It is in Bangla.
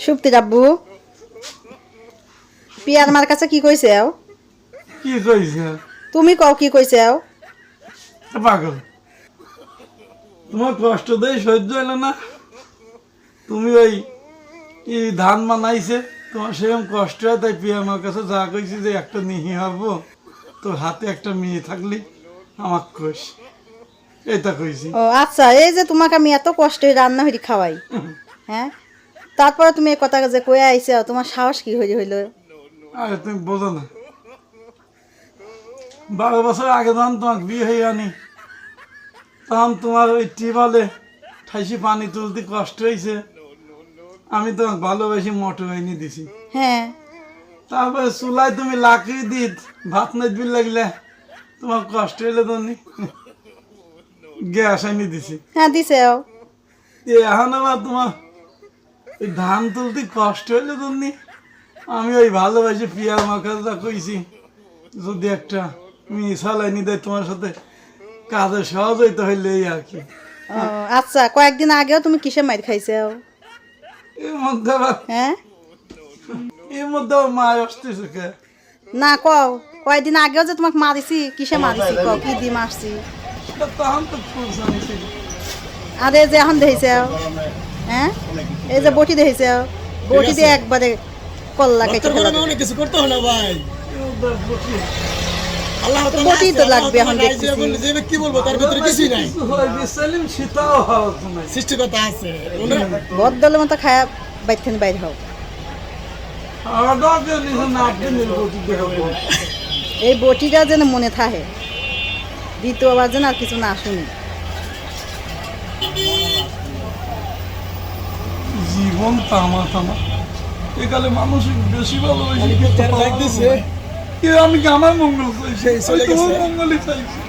সুপ্তি আব্বু পিয়ার মার কাছে কি কইছে কি কইছে? তুমি কও কি কইছে পাগল, তোমার কষ্ট দেয় সহ্য হইল না? তুমি ওই ধান মানাইছে, তোমার সেরকম কষ্ট হয়, তাই পিয়া আমার কাছে যা কইছি যে একটা নিহি হবো, তোর হাতে একটা মেয়ে থাকলি আমার কইস, এটা কইছি। ও আচ্ছা, এই যে তোমাকে আমি এত কষ্ট রান্না হইরি খাওয়াই, হ্যাঁ, তারপরে তুমি এই কথা যে কয়ে আইছে, তোমার সাহস কি হইল? আরে তুমি বোঝো না, 12 বছর আগে যখন তোমাকে বিয়ে হয়ে আনি, তখন তোমার ওই টিউবওয়েলে ঠাইসি পানি তুলতে কষ্ট হয়েছে, আমি তোমাকে ভালোবেসে মোটর এনে দিছি। হ্যাঁ, তারপরে চুলায় তুমি লাকড়ি দিত ভাত নাচবি লাগলে তোমার কষ্ট হইলে তুমি গ্যাস এনে দিছি। হ্যাঁ দিছে এখন আবার তোমার ওই ধান তুলতে কষ্ট হইলে তুমি, আমি ওই ভালোবাসি পিয়ার মাখাটা কইছি যদি একটা মেয়ে চালাইনি দেয় তোমার সাথে কাজে সহজ হইতে হইলে এই আর কি। ও আচ্ছা, কয়েকদিন আগেও তুমি কিসে মাইর খাইছে? এর মধ্যে আবার হ্যাঁ, এর মধ্যে আবার মা আসতেছে কে? না কও, কয়েকদিন আগেও যে তোমাকে মারিছি, কিসে মারিছি কও, কি দিয়ে মারছি? তখন তো ফুল জানিয়েছিল। আর এই যে এখন দেখেছে, হ্যাঁ, এই যে বটি দেখেছে, বটি দিয়ে একবারে কল্লা কেটে ফেলা দেবে। অনেক কিছু করতে হলো ভাই। আল্লাহ তো বটি তো লাগবে এখন দেখতেছি। কি বলবো, তার ভিতরে কিছুই নাই, সেলিম সীতাও হওয়া নাই। সৃষ্টিকর্তা আছে। বদলের মতো খায়া বাইর বাইর হও। এই বটিটা যেন মনে থাকে, দ্বিতীয়বার যেন আর কিছু না শুনি। জীবন তামা তামা, একালে মানুষ বেশি ভালোবাসি। লাগতেছে আমি কি আমার মঙ্গল চাইছি? সেই চলে আমি তোমার গেছে। মঙ্গলই চাইছি।